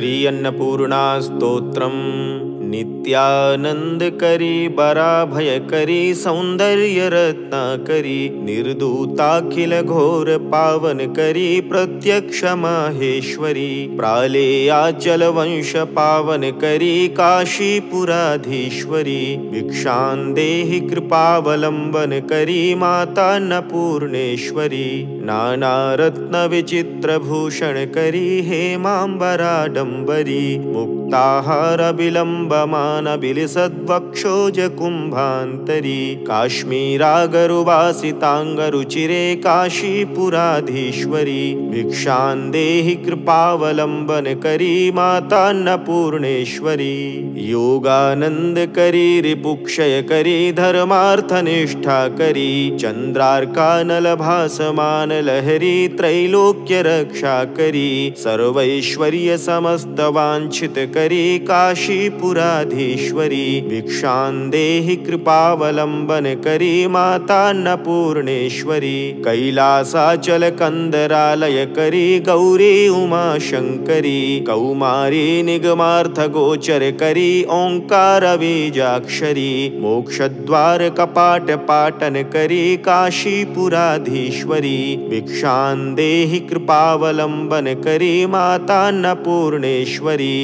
श्री अन्नपूर्णा स्तोत्रम्। नित्यानंदकरी बराभयकरी सौंदर्य रत्नाकरी निर्दूताखिल घोर पावनकरी प्रत्यक्ष माहेश्वरी प्रालेयाचल वंश पावनकरी काशीपुराधीश्वरी भिक्षां देहि कृपावलंबन करी माता अन्नपूर्णेश्वरी नानारत्न विचित्र भूषण करी हेमांबराडंबरी मुक्ताहार विलंबमान बिलिसद्वक्षोज कुंभांतरी काश्मीरागरुवासितांगरुचिरे काशीपुराधीश्वरी भिक्षां देहि कृपावलंबन करी माता अन्नपूर्णेश्वरी योगानंद करी रिपुक्षय करी धर्मार्थनिष्ठा करी चंद्रार्कानल भासमान लहरी त्रैलोक्य रक्षा करी सर्वैश्वर्य समस्त वांछित करी काशीपुराधीश्वरी भिक्षां देहि कृपावलंबन करी माता अन्नपूर्णेश्वरी कैलासाचल कंदरालय करी गौरी उमा शंकरी कौमारी निगमार्थ गोचर करी ओंकार बीजाक्षरी मोक्षद्वार कपाट पाटन करी काशीपुराधीश्वरी भिक्षां देहि कृपावलंबन करी माता अन्नपूर्णेश्वरी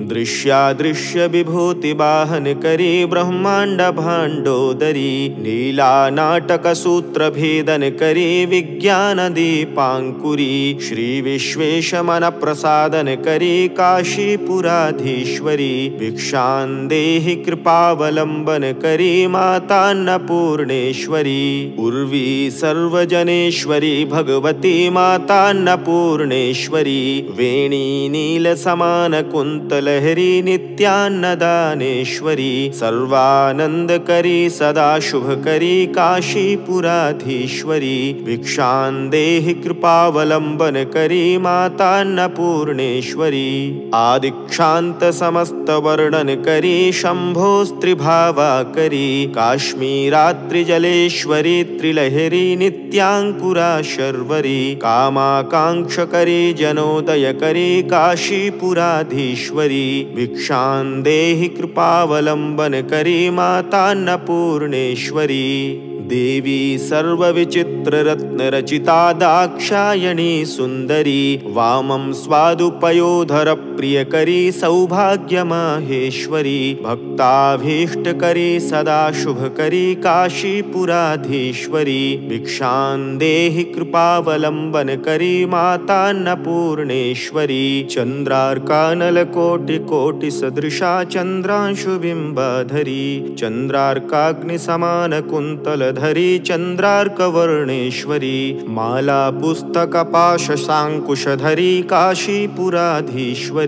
दृश्यादृश्य विभूति वाहन करी ब्रह्मांड भांडोदरी लीला नाटक सूत्र भेदन करी विज्ञान दीपांकुरी श्री विश्वेश मन प्रसादन करी काशीपुराधीश्वरी भिक्षां देहि कृपावलंबन करी माता अन्नपूर्णेश्वरी उर्वी सर्वजनेश्वरी भगवती माता अन्नपूर्णेश्वरी वेणी नील समान कुंतल हरी नित्यान्नदानेश्वरी सर्वानंदकरी सदा शुभकरी काशीपुराधीश्वरी भिक्षां देहि कृपावलंबन करी माता अन्नपूर्णेश्वरी आदिक्षांत समस्त वर्णन करी शंभोस्त्रिभावा करी काश्मीरात्रिजलेश्वरी त्रिलहरी नित्यांकुरा शर्वरी कामाकांक्षकरी जनोदय करी काशीपुराधीश्वरी भिक्षां देहि कृपावलंबन करी माता अन्नपूर्णेश्वरी देवी सर्वविचित्र रत्न रचिता दाक्षायणी सुंदरी वामं स्वादुपयोधर प्रियकरी सौभाग्य माहेश्वरी भक्ताभीष्टकरी सदा शुभकरी काशीपुराधीश्वरी भिक्षां देहि कृपावलंबन करी माता अन्नपूर्णेश्वरी चंद्रार्कानल कोटि कोटि सदृशा चंद्रांशुबिंबाधरी चंद्रार्काग्नि समान कुंतल धरी चंद्रार्कवर्णेश्वरी माला पुस्तक पाश सांकुशधरी काशीपुराधीश्वरी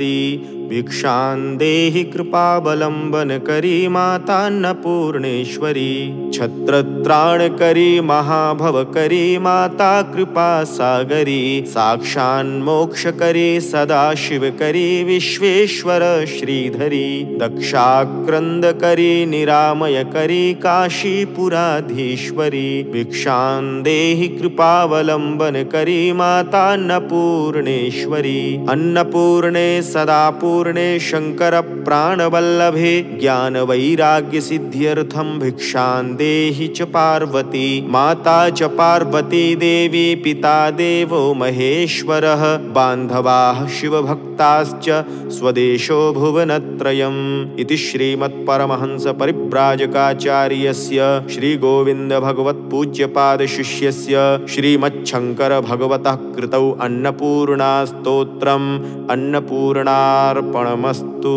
भिक्षां देहि कृपावलंबन करी माता अन्नपूर्णेश्वरी छत्रत्राण करी महाभव करी माता कृपा सागरी साक्षान्मोक्ष करी सदाशिव करी विश्वेश्वर श्रीधरी दक्षाक्रंद करी निरामय करी काशीपुराधीश्वरी भिक्षां देहि कृपावलंबन करी माता अन्नपूर्णेश्वरी अन्नपूर्णे सदा पूर्णे शंकर प्राणवल्लभे ज्ञान वैराग्य सिद्ध्यर्थं भिक्षां देहि च पार्वती माता च पार्वती देवी पिता देवो महेश्वरः बान्धवाः शिवभक्ताश्च स्वदेशो भुवनत्रयम् इति श्रीमत्परमहंस परिव्राजकाचार्यस्य श्रीगोविन्द भगवत्पूज्यपाद शिष्यस्य श्रीमच्छंकर भगवतः कृतौ अन्नपूर्णा स्तोत्रम् अन्नपूर्णार्पणमस्तु।